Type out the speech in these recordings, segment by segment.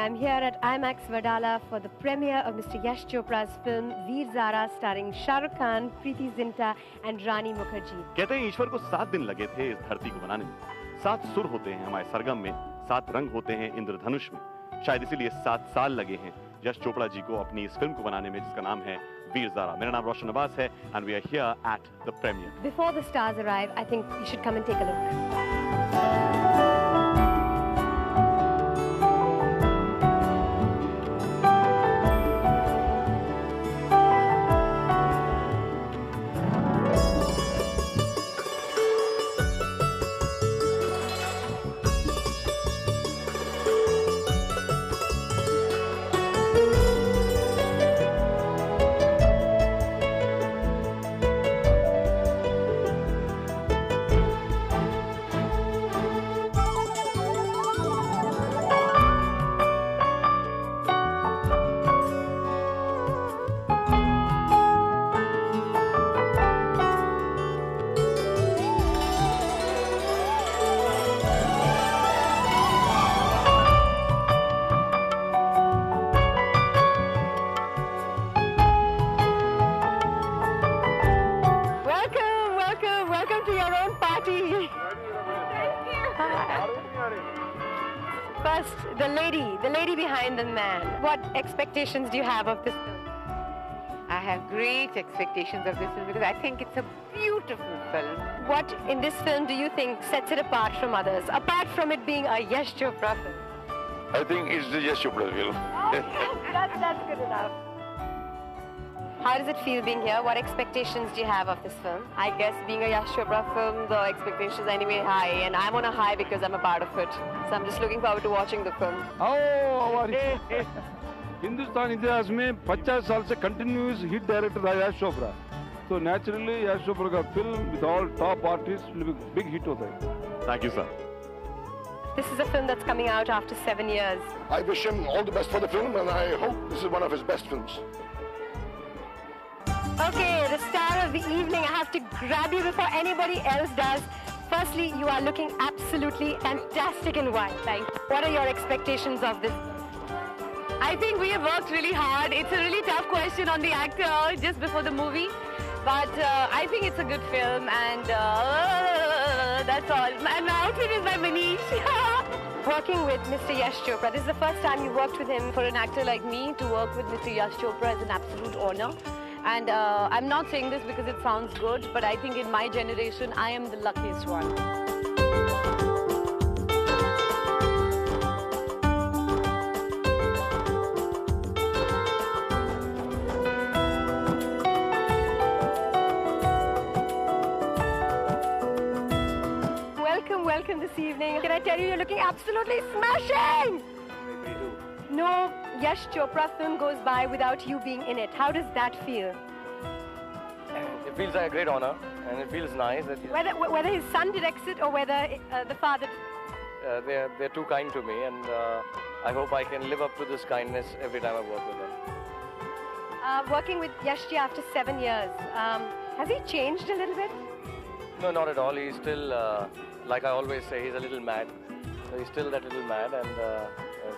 I'm here at IMAX Vadala for the premiere of Mr. Yash Chopra's film Veer Zara, starring Shah Rukh Khan, Preeti Zinta and Rani Mukherjee. कहते हैं ईश्वर को 7 दिन लगे थे इस धरती को बनाने में। 7 सुर होते हैं हमारे सरगम में, 7 रंग होते हैं इंद्रधनुष में। शायद इसीलिए 7 साल लगे हैं यश चोपड़ा जी को अपनी इस फिल्म को बनाने में, जिसका नाम है वीर ज़ारा। मेरा नाम रोशन अब्बास है and we are here at the premiere. Before the stars arrive, I think you should come and take a look. First, the lady behind the man. What expectations do you have of this film? I have great expectations of this film because I think it's a beautiful film. What in this film do you think sets it apart from others, apart from it being a Yash Chopra film? I think it's the Yash Chopra film. That's good enough. How does it feel being here? What expectations do you have of this film? I guess being a Yash Chopra film, the expectations are anyway high, and I'm on a high because I'm a part of it. So I'm just looking forward to watching the film. Hindustan इतिहास में 50 साल से continuous hit director रहा यश चोपड़ा, तो naturally Yash Chopra का film with all top artist big hit होता है. Thank you, sir. This is a film that's coming out after 7 years. I wish him all the best for the film, and I hope this is one of his best films. Okay, the star of the evening. I have to grab you before anybody else does. Firstly, you are looking absolutely fantastic in white. Thank you. What are your expectations of this? I think we have worked really hard. It's a really tough question on the actor just before the movie. But I think it's a good film, and that's all. And my outfit is by Manish. Working with Mr. Yash Chopra, this is the first time you worked with him. For an actor like me to work with Mr. Yash Chopra is an absolute honor. And I'm not saying this because it sounds good, but I think in my generation, I am the luckiest one. Welcome this evening. Can I tell you, you're looking absolutely smashing! No Yash Chopra film goes by without you being in it. How does that feel? It feels like a great honor, and it feels nice that whether his son directs it or whether the father. They're too kind to me, and I hope I can live up to this kindness every time I work with them. Working with Yashji after 7 years, has he changed a little bit? No, not at all. He's still, like I always say, he's a little mad. So he's still that little mad, and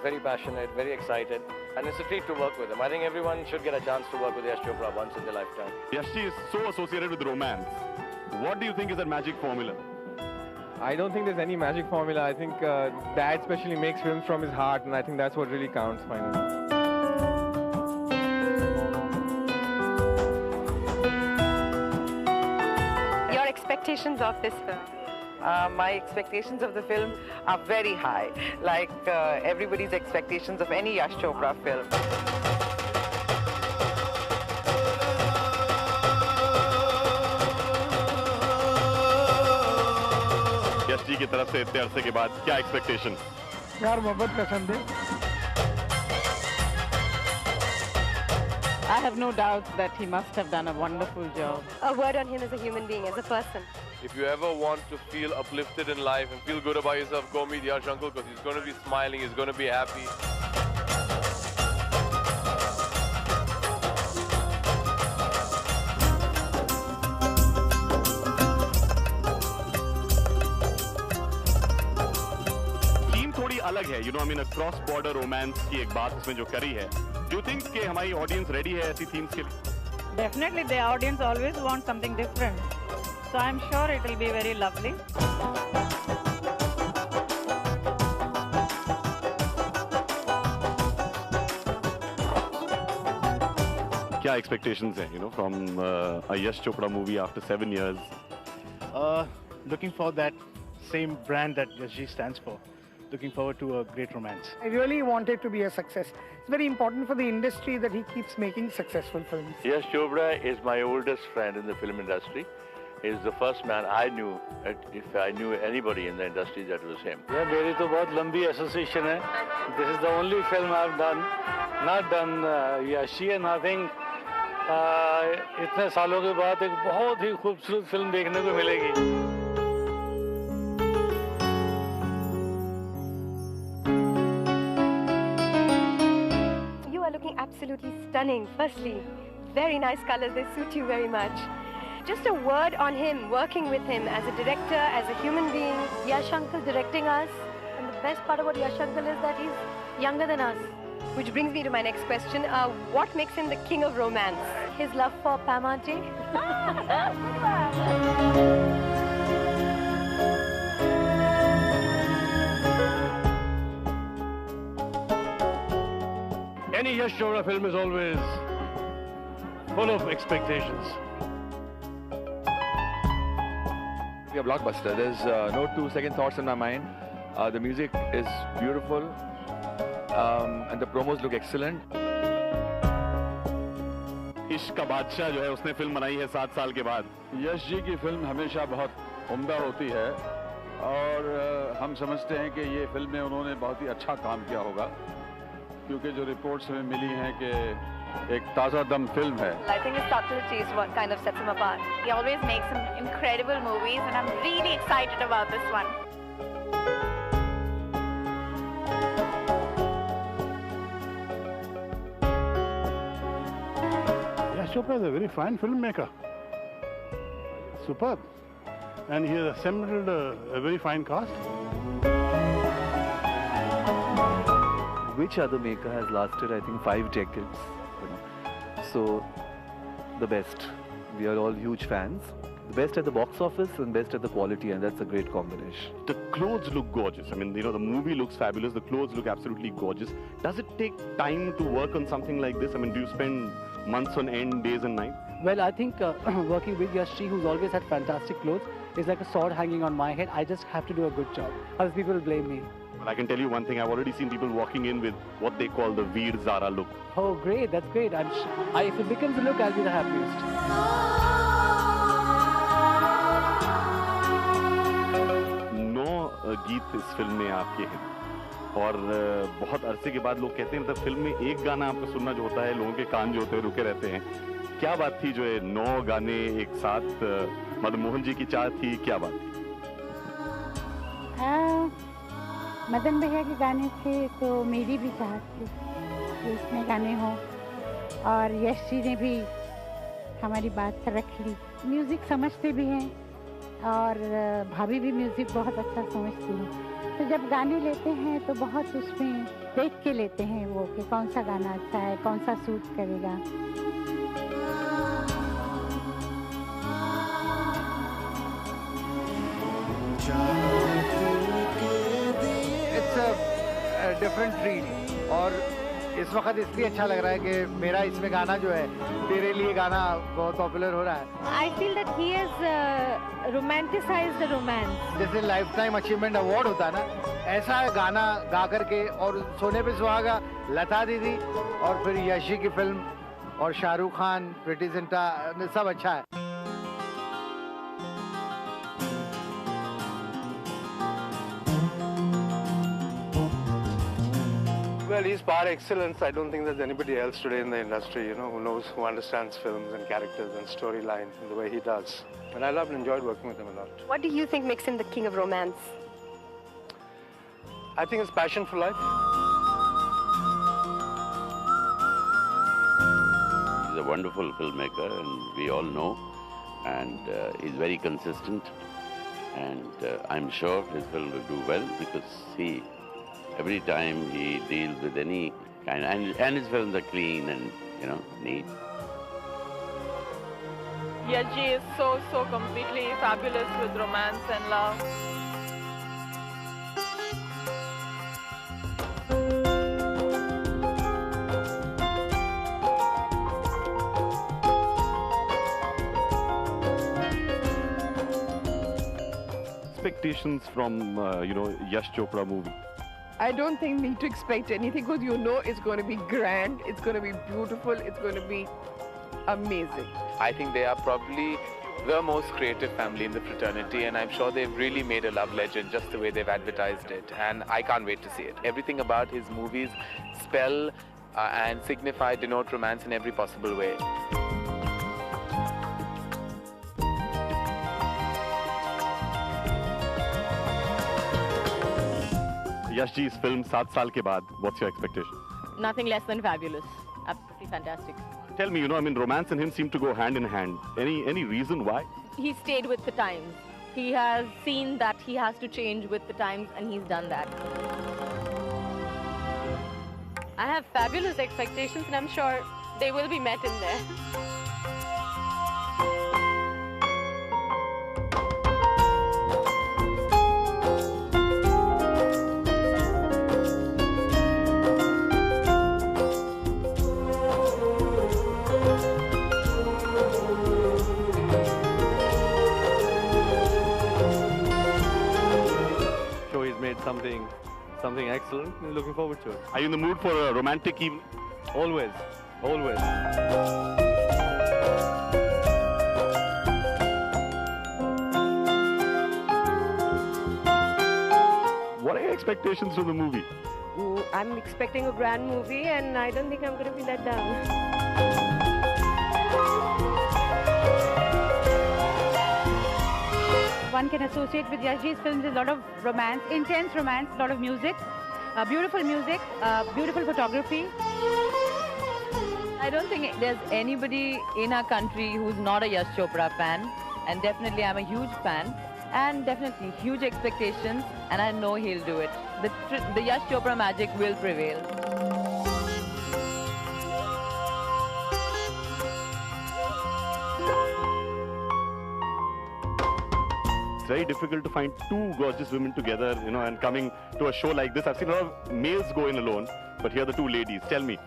very passionate, very excited, and it's a treat to work with him. I think everyone should get a chance to work with Yash Chopra once in their lifetime. Yashji is so associated with romance. What do you think is that magic formula? I don't think there's any magic formula. I think Dad especially makes films from his heart, and I think that's what really counts finally. Your expectations of this film? My expectations of the film are very high, like everybody's expectations of any Yash Chopra film. Yash ji की तरफ से इतने अरसे के बाद क्या expectation? प्यार मोहब्बत का संदेश. I have no doubt that he must have done a wonderful job. A word on him as a human being, as a person. If you ever want to feel uplifted in life and feel good about yourself, go meet Yash uncle, because he's going to be smiling, he's going to be happy. Theme थोड़ी अलग अलग है, I mean, a cross border romance की एक बात इसमें जो करी है. Do you think कि हमारी audience ready है ऐसी themes के लिए? Definitely, the audience always wants something different. So I'm sure it will be very lovely. क्या expectations हैं, from a Yash Chopra movie after 7 years? Looking for that same brand that Yash stands for. Looking forward to a great romance. I really want it to be a success. It's very important for the industry that he keeps making successful films. Yash Chopra is my oldest friend in the film industry. He's the first man I knew, if I knew anybody in the industry, that was him. Yeah, मेरी तो बहुत लंबी association है. This is the only film I've not done Yashi, and I think इतने सालों के बाद एक बहुत ही खूबसूरत फिल्म देखने को मिलेगी. You are looking absolutely stunning. Firstly, very nice colors. They suit you very much. Just a word on him, working with him as a director, as a human being. Yash Uncle directing us, and the best part about Yash Uncle is that he's younger than us. Which brings me to my next question. What makes him the king of romance? His love for Pam Auntie. Any Yash Chopra film is always full of expectations. A blockbuster. There's no two-second thoughts in my mind. The music is beautiful, and the promos look excellent. इश्क का बादशाह जो है उसने film बनाई है 7 साल के बाद. यश जी की फिल्म हमेशा बहुत उम्दा होती है और हम समझते हैं कि ये फिल्म में उन्होंने बहुत ही अच्छा काम किया होगा क्योंकि जो रिपोर्ट्स हमें मिली हैं कि एक ताज़ा दम फिल्म है. I think his subtlety is what kind of sets him apart. He always makes some incredible movies, and I'm really excited about this one. Yash Chopra is a very fine filmmaker. Superb. And he has assembled a very fine cast. Which other maker has lasted, I think, 5 decades? So, the best. We are all huge fans. The best at the box office and best at the quality, and that's a great combination. The clothes look gorgeous. I mean, the movie looks fabulous. The clothes look absolutely gorgeous. Does it take time to work on something like this? I mean, do you spend months on end, days and nights? Well, I think working with Yash, who's always had fantastic clothes, is like a sword hanging on my head. I just have to do a good job. Other people will blame me. Well, I can tell you one thing. I've already seen people walking in with what they call the Veer Zara look. Oh, great. That's great. If it becomes a look, I'll be the happiest. 9 गीत इस film में आपके हैं और बहुत अरसे के बाद लोग कहते हैं मतलब फिल्म में एक गाना आपको सुनना जो होता है लोगों के कान जो होते हैं रुके रहते हैं. क्या बात थी जो है 9 गाने एक साथ मदन मोहन जी की चाह थी, क्या बात थी? मदन भैया के गाने थे तो मेरी भी चाहत थी कि इसमें गाने हों और यश जी ने भी हमारी बात रख ली. म्यूज़िक समझते भी हैं और भाभी भी म्यूज़िक बहुत अच्छा समझती हैं. तो जब गाने लेते हैं तो बहुत उसमें देख के लेते हैं वो कि कौन सा गाना अच्छा है, कौन सा सूट करेगा. It's a different treat और इस वक्त इसलिए अच्छा लग रहा है कि मेरा इसमें गाना जो है तेरे लिए गाना बहुत पॉपुलर हो रहा है. I feel that he has romanticized the romance. जैसे लाइफ टाइम अचीवमेंट अवार्ड होता है ना, ऐसा गाना गा करके और सोने पे सुहागा लता दीदी और फिर यश की फिल्म और शाहरुख खान, प्रीति जिंटा सब अच्छा है. Well, he's par excellence. I don't think there's anybody else today in the industry, who knows, who understands films and characters and storyline in the way he does. And I loved and enjoyed working with him a lot. What do you think makes him the king of romance? I think his passion for life. He's a wonderful filmmaker, and we all know. And he's very consistent. And I'm sure his film will do well because he every time he deals with any kind, and his films are clean and, you know, neat. Yashi is so completely fabulous with romance and love. Expectations from Yash Chopra movie? I don't think need to expect anything because you know it's going to be grand, it's going to be beautiful, it's going to be amazing. I think they are probably the most creative family in the fraternity, and I'm sure they've really made a love legend just the way they've advertised it, and I can't wait to see it. Everything about his movies spell and signify, denote romance in every possible way. Yash ji's film 7 saal ke baad, what's your expectation? Nothing less than fabulous. Absolutely fantastic. Tell me, romance and him seem to go hand in hand. Any reason why? He stayed with the times. He has seen that he has to change with the times, and he's done that. I have fabulous expectations, and I'm sure they will be met in there. Something excellent. I'm looking forward to it. Are you in the mood for a romantic evening? Always. What are your expectations from the movie? I'm expecting a grand movie, and I don't think I'm going to be let down. One can associate with Yashji's films a lot of romance, intense romance, a lot of music, beautiful photography. I don't think there's anybody in our country who's not a Yash Chopra fan, and definitely I'm a huge fan, and definitely huge expectations, and I know he'll do it. The Yash Chopra magic will prevail. It's very difficult to find two gorgeous women together, and coming to a show like this. I've seen a lot of males go in alone, but here are the two ladies. Tell me,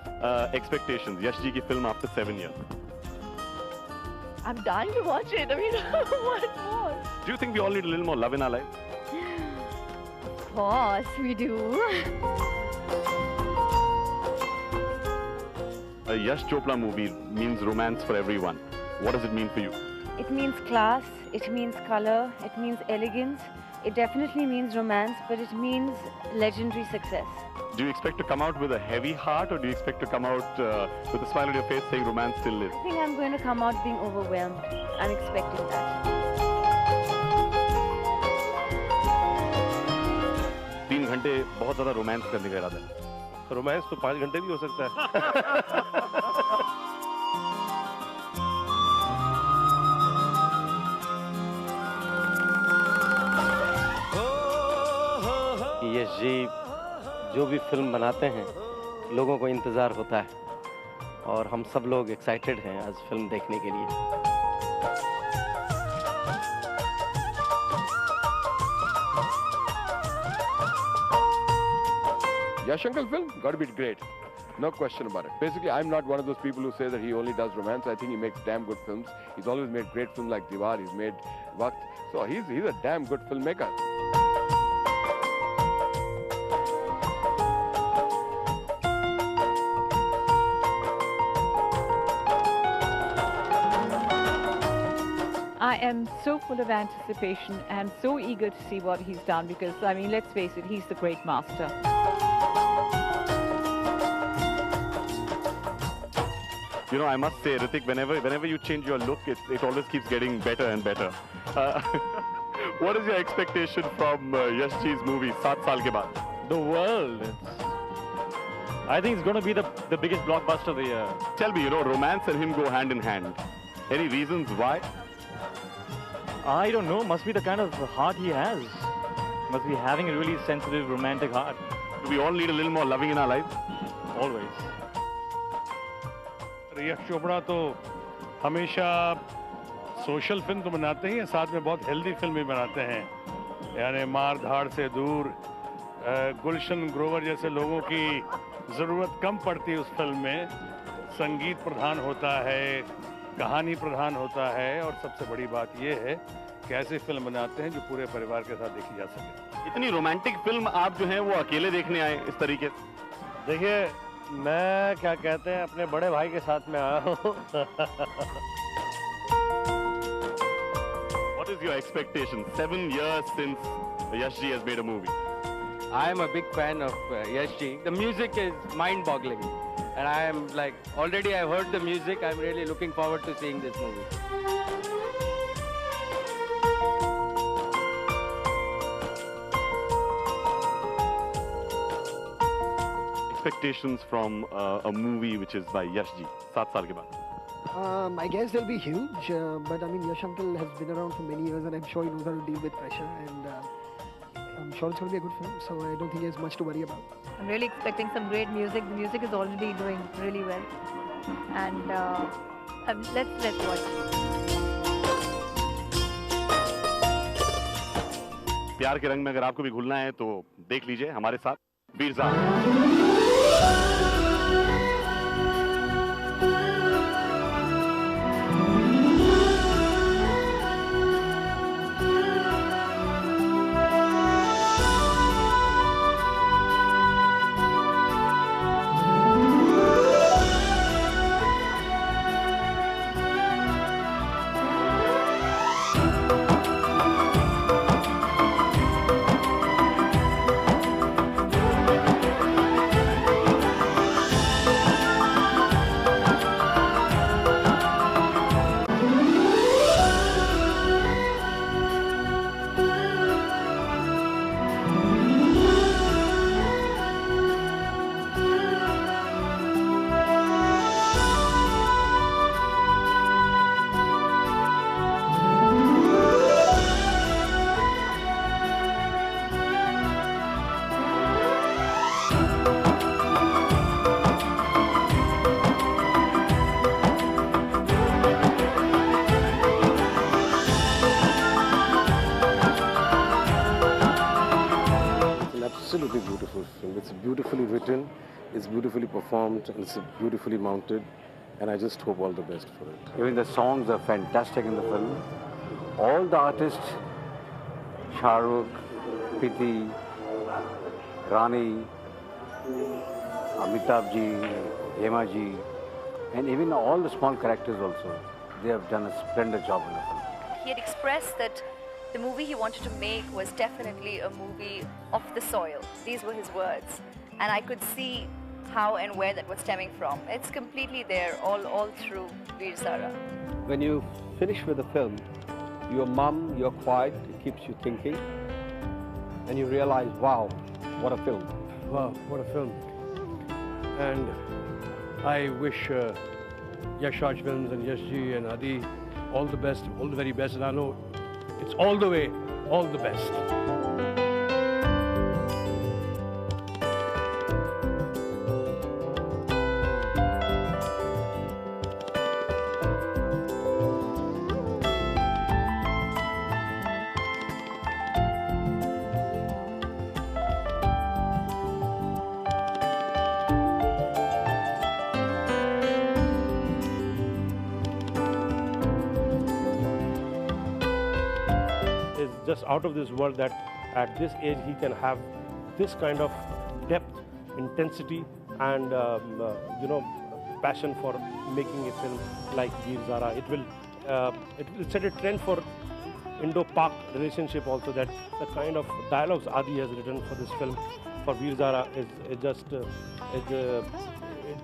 expectations, Yash ji ki film after 7 years. I'm dying to watch it. I mean, what more? Do you think we all need a little more love in our life? Of course we do. A Yash Chopra movie means romance for everyone. What does it mean for you? It means class, it means color, it means elegance. It definitely means romance, but it means legendary success. Do you expect to come out with a heavy heart, or do you expect to come out with a smile on your face saying romance still lives? I think I'm going to come out being overwhelmed. I'm expecting that. 3 घंटे बहुत ज़्यादा romance करने का इरादा है। Romance तो 5 घंटे भी हो सकता है। यश जी जो भी फिल्म बनाते हैं, लोगों को इंतज़ार होता है, और हम सब लोग एक्साइटेड हैं आज फिल्म देखने के लिए। Yash Uncle film, got to be great. No question about it. Basically, I'm not one of those people who say that he only does romance. I think he makes damn good films. He's always made great films like Diwar. He's made Waqt. So he's a damn good filmmaker. I am so full of anticipation and so eager to see what he's done because, I mean, let's face it, he's the great master. You know, I must say, Hrithik, whenever you change your look, it always keeps getting better and better. What is your expectation from Yash ji's movie, 7 Saal Ke Baad? The world. I think it's going to be the biggest blockbuster of the year. Tell me, romance and him go hand in hand. Any reasons why? I don't know. Must be the kind of heart he has. Must be having a really sensitive, romantic heart. Do we all need a little more loving in our lives? Always. Yash Chopra तो हमेशा social film तो बनाते ही हैं, साथ में बहुत healthy film भी बनाते हैं, यानी मार धाड़ से दूर। गुलशन ग्रोवर जैसे लोगों की ज़रूरत कम पड़ती है उस फिल्म में। संगीत प्रधान होता है, कहानी प्रधान होता है, और सबसे बड़ी बात यह है कि ऐसी फिल्म बनाते हैं जो पूरे परिवार के साथ देखी जा सके। इतनी रोमांटिक फिल्म आप जो है वो अकेले देखने आए इस तरीके से? देखिए, मैं क्या कहते हैं अपने बड़े भाई के साथ में आया हूँ। What is your expectation? 7 years since Yash Ji has made a movie. I am a big fan of Yash Ji. The music is mind-boggling, and I am like already I've heard the music. I'm really looking forward to seeing this movie. Expectations from a movie which is by Yash Ji 7 साल के बाद? I guess they'll be huge, but I mean Yash uncle has been around for many years, and I'm sure he knows how to deal with pressure, and I'm sure it's going to be a good film, so I don't think he has much to worry about. I'm really expecting some great music. The music is already doing really well, and let's watch. प्यार के रंग में अगर आपको भी घुलना है तो देख लीजिए हमारे साथ Veer Zaara. Absolutely beautiful film. It's beautifully written, it's beautifully performed, and it's beautifully mounted, and I just hope all the best for it. Even the songs are fantastic in the film. All the artists, Shahrukh, Priti, Rani, Amitabh ji, Hema ji, and even all the small characters also, they have done a splendid job in the film. He had expressed that the movie he wanted to make was definitely a movie of the soil. These were his words. And I could see how and where that was stemming from. It's completely there, all through Veer Zara. When you finish with the film, your mum, you're quiet, it keeps you thinking, and you realize, wow, what a film. Wow, what a film. And I wish Yash Raj Films and Yash Ji and Adi all the best, all the very best, and I know it's all the way, all the best. Just out of this world that at this age he can have this kind of depth, intensity, and passion for making a film like Veer Zara. It will set a trend for Indo-Pak relationship also, that the kind of dialogues Adi has written for this film for Veer Zara it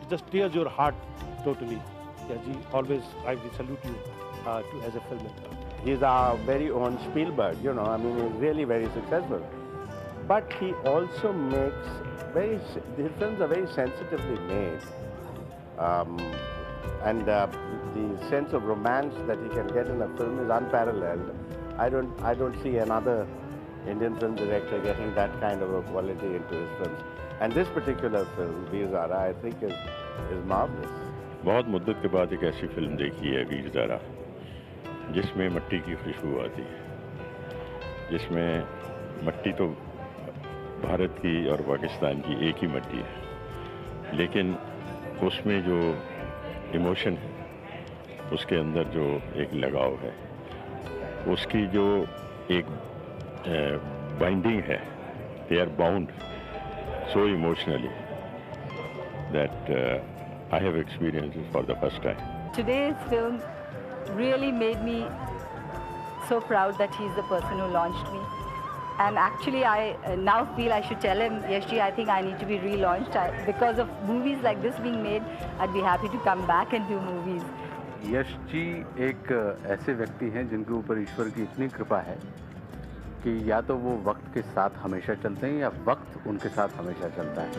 just tears your heart totally. Yeah, Ji, always I will salute you as a filmmaker. He's our very own Spielberg, you know, I mean, he's really very successful. But he also makes his films are very sensitively made. And the sense of romance that he can get in a film is unparalleled. I don't see another Indian film director getting that kind of a quality into his films. And this particular film, Veer Zara, I think is marvelous. बहुत मुद्दत के बाद एक ऐसी film देखी है वीर ज़ारा जिसमें मिट्टी की खुशबू आती है, जिसमें मिट्टी तो भारत की और पाकिस्तान की एक ही मिट्टी है, लेकिन उसमें जो इमोशन है, उसके अंदर जो एक लगाव है, उसकी जो एक बाइंडिंग है, they are bound so emotionally that I have experienced it for the first time. Today's film really made me so proud that he's the person who launched me. And actually, I now feel I should tell him, Yashji, I think I need to be relaunched. Because of movies like this being made, I'd be happy to come back and do movies. Yash ji एक ऐसे व्यक्ति हैं जिनके ऊपर ईश्वर की इतनी कृपा है कि या तो वो वक्त के साथ हमेशा चलते हैं या वक्त उनके साथ हमेशा चलता है।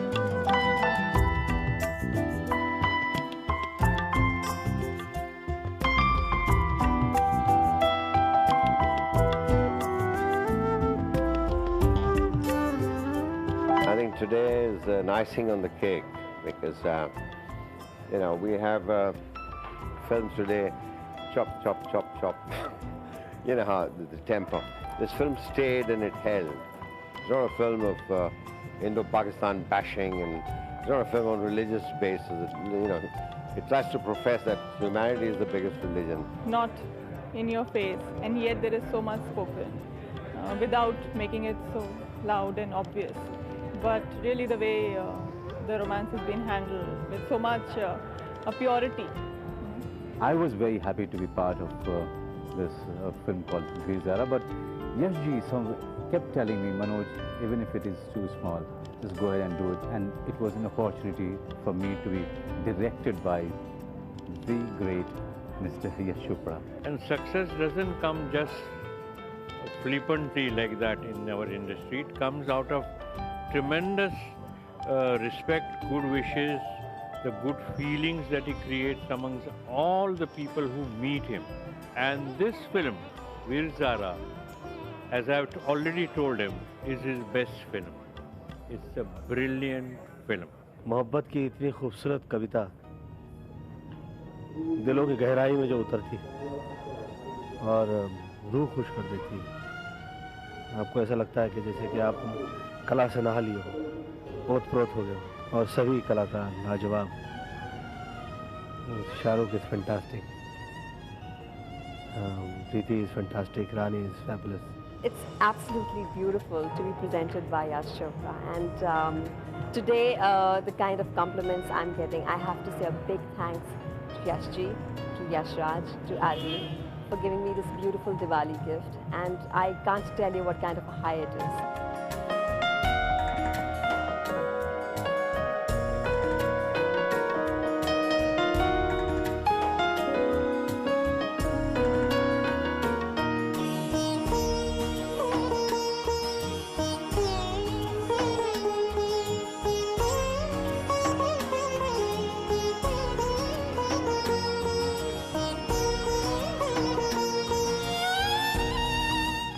I think today is an icing on the cake because, you know, we have films today, chop, chop, chop, chop. You know how the tempo. This film stayed and it held. It's not a film of Indo-Pakistan bashing, and it's not a film on religious basis. You know, it tries to profess that humanity is the biggest religion. Not in your face, and yet there is so much spoken without making it so loud and obvious. But really the way the romance has been handled with so much purity. I was very happy to be part of this film called Veer Zara, but Yash ji kept telling me, Manoj, even if it is too small, just go ahead and do it. And it was an opportunity for me to be directed by the great Mr. Yash Chopra. And success doesn't come just flippantly like that in our industry. It comes out of tremendous respect, good wishes, the good feelings that he creates amongst all the people who meet him. And this film, Veer Zara, as I've already told him, is his best film. It's a brilliant film. मोहब्बत की इतनी खूबसूरत कविता दिलों की गहराई में जो उतरती और रूह खुश कर देती, आपको ऐसा लगता है कि जैसे कि आप कला से नहा लिए हो, ओत-प्रोत हो गए हो, और सभी कलाकार लाजवाब। Shahrukh is fantastic, Preeti is fantastic, Rani is fabulous. It's absolutely beautiful to be presented by Yash Chopra, and today the kind of compliments I'm getting, I have to say a big thanks to Yash Ji, to Yash Raj, to Adi for giving me this beautiful Diwali gift, and I can't tell you what kind of a high it is.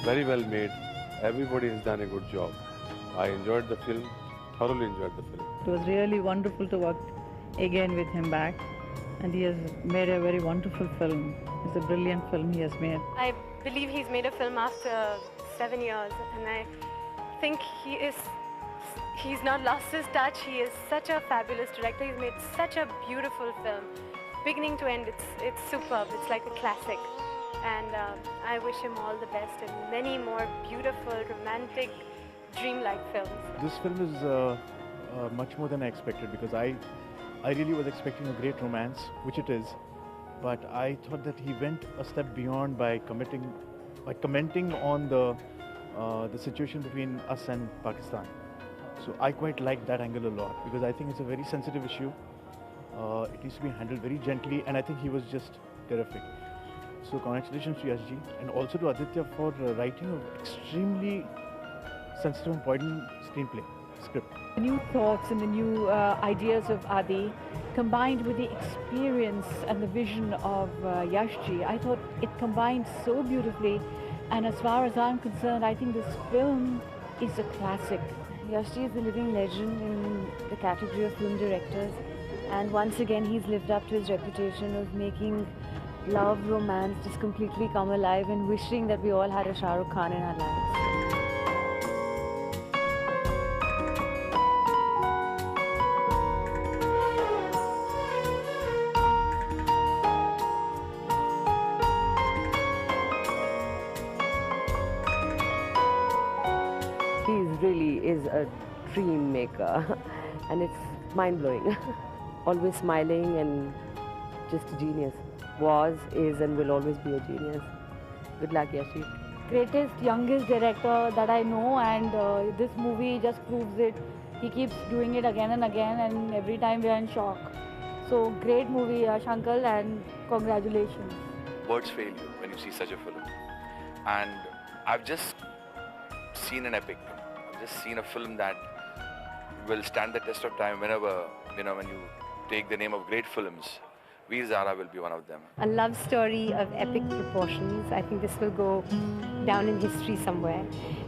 Very well made. Everybody has done a good job. I enjoyed the film, thoroughly enjoyed the film. It was really wonderful to work again with him back, and he has made a very wonderful film. It's a brilliant film he has made. I believe he's made a film after 7 years, and I think he's not lost his touch. He is such a fabulous director. He's made such a beautiful film. Beginning to end, it's superb. It's like a classic. And I wish him all the best in many more beautiful, romantic, dreamlike films. This film is much more than I expected, because I really was expecting a great romance, which it is. But I thought that he went a step beyond by commenting on the situation between us and Pakistan. So I quite like that angle a lot, because I think it's a very sensitive issue. It needs to be handled very gently, and I think he was just terrific. So congratulations to Yash Ji, and also to Aditya for writing an extremely sensitive and poignant screenplay script. The new thoughts and the new ideas of Adi, combined with the experience and the vision of Yash Ji, I thought it combined so beautifully. And as far as I'm concerned, I think this film is a classic. Yash is a living legend in the category of film directors, and once again he's lived up to his reputation of making love, romance just completely come alive, and wishing that we all had a Shah Rukh Khan in our lives. He really is a dream maker and it's mind-blowing. Always smiling and just a genius. Was, is and will always be a genius. Good luck, Yashi. Greatest, youngest director that I know, and this movie just proves it. He keeps doing it again and again, and every time we are in shock. So great movie, Yash Uncle, and congratulations. Words fail you when you see such a film. And I've just seen an epic. I've just seen a film that will stand the test of time whenever, when you take the name of great films. Veer Zara will be one of them. A love story of epic proportions. I think this will go down in history somewhere.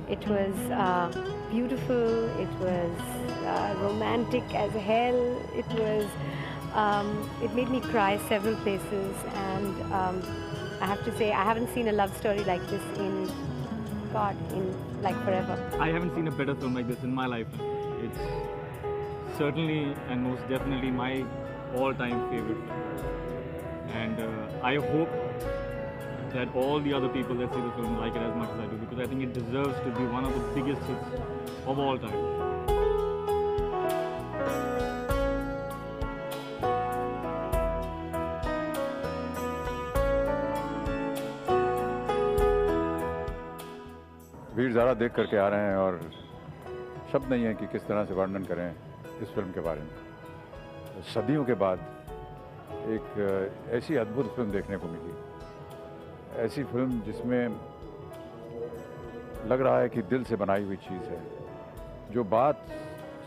It was beautiful, it was romantic as hell, it made me cry several places, and I have to say I haven't seen a love story like this in like forever. I haven't seen a better film like this in my life. It's certainly and most definitely my all-time favorite film. And I hope that all the other people that see the film like it as much as I do, because I think it deserves to be one of the biggest hits of all time. Veer Zaara देख करके आ रहे हैं और शब्द नहीं है कि किस तरह से वर्णन करें इस फिल्म के बारे में। सदियों के बाद एक ऐसी अद्भुत फिल्म देखने को मिली, ऐसी फिल्म जिसमें लग रहा है कि दिल से बनाई हुई चीज़ है। जो बात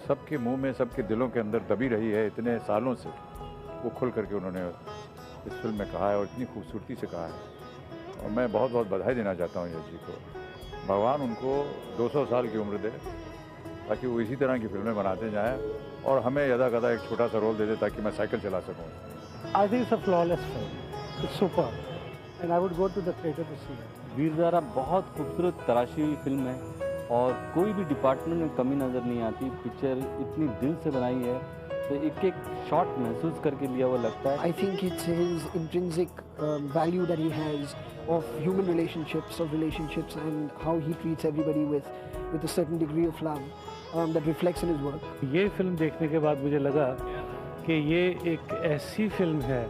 सबके मुंह में, सबके दिलों के अंदर दबी रही है इतने सालों से, वो खुल करके उन्होंने इस फिल्म में कहा है और इतनी खूबसूरती से कहा है। और मैं बहुत बहुत बधाई देना चाहता हूँ यश जी को। भगवान उनको 200 साल की उम्र दे ताकि वो इसी तरह की फिल्में बनाते जाएं और हमें यदा कदा एक छोटा सा रोल दे दे ताकि मैं साइकिल चला सकूँ। I think it's a flawless film. It's super, and I would go to the theatre to see it. Veer Zaara बहुत खूबसूरत तराशी हुई फिल्म है और कोई भी डिपार्टमेंट में कमी नज़र नहीं आती। पिक्चर इतनी दिल से बनाई है तो एक एक शॉट महसूस करके लिया हुआ लगता है। I think it's his intrinsic value that he has of human relationships, and how he treats everybody with a certain degree of love that reflects in his work. ये फिल्म देखने के बाद मुझे लगा कि ये एक ऐसी फिल्म है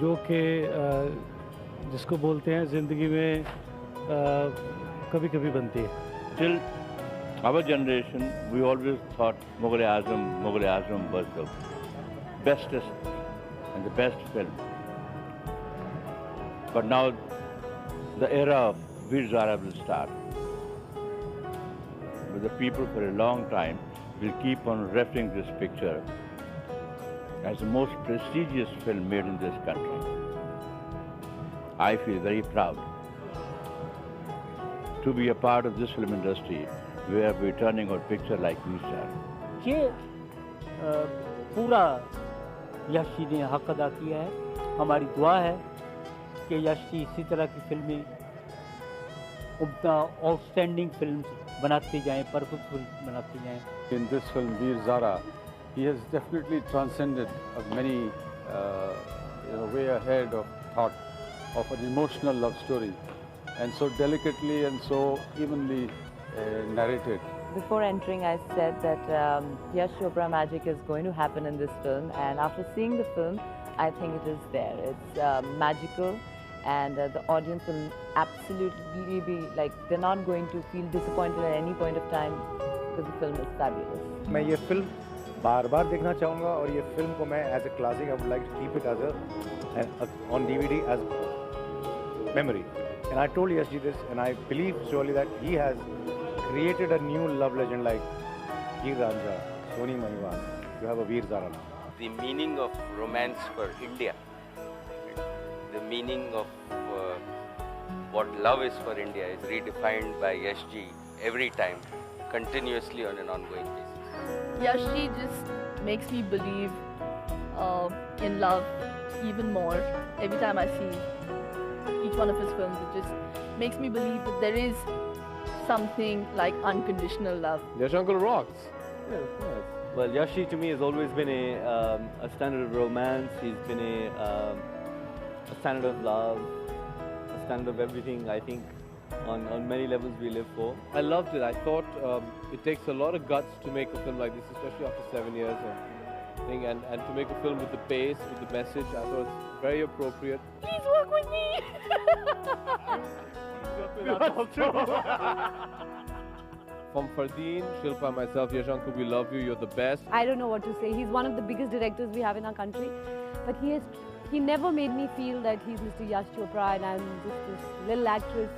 जो कि जिसको बोलते हैं ज़िंदगी में कभी-कभी बनती है। Till our generation, we always thought Mughal-e-Azam was the bestest and the best film. But now the era of Veer Zara will start. But the people for a long time will keep on referring this picture as the most prestigious film made in this country. I feel very proud to be a part of this film industry where we're turning out picture like Veer Zara. ये पूरा यश जी ने हक अदा किया है। हमारी दुआ है कि यश जी इसी तरह की फिल्में उम्दा आउटस्टैंडिंग फिल्म्स बनाते जाएं, परफेक्ट बनाते जाएं। In this film, Veer Zara, he has definitely transcended many way ahead of thought of an emotional love story, and so delicately and so evenly narrated. Before entering, I said that Yash Chopra magic is going to happen in this film, and after seeing the film, I think it is there. It's magical, and the audience will absolutely be like, they're not going to feel disappointed at any point of time because the film is fabulous. मैं ये film बार-बार देखना चाहूँगा और ये film को मैं as a classic, I would like to keep it as on DVD as memory. And I told Yash ji this, and I believe surely that he has created a new love legend like Veer Ranjha, Soni Mahewal. You have a Veer Zara now. The meaning of romance for India, the meaning of what love is for India is redefined by Yash ji every time. continuously on an ongoing basis. Yashi just makes me believe in love even more. Every time I see each one of his films, it just makes me believe that there is something like unconditional love. Yash Uncle rocks. Yeah, of course. Well, Yashi to me has always been a standard of romance. He's been a standard of love, a standard of everything. I think on many levels we live for. I loved it. I thought it takes a lot of guts to make a film like this, especially after 7 years of thing, and to make a film with the pace, with the message. I thought it's very appropriate. Please work with me! From Fardeen, Shilpa, myself, Yash Uncle, we love you. You're the best. I don't know what to say. He's one of the biggest directors we have in our country, but he never made me feel that he's Mr. Yash Chopra and I'm just this little actress.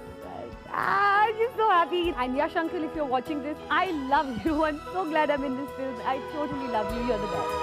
I'm just so happy. And Yash Uncle, if you're watching this, I love you. I'm so glad I'm in this film. I totally love you. You're the best.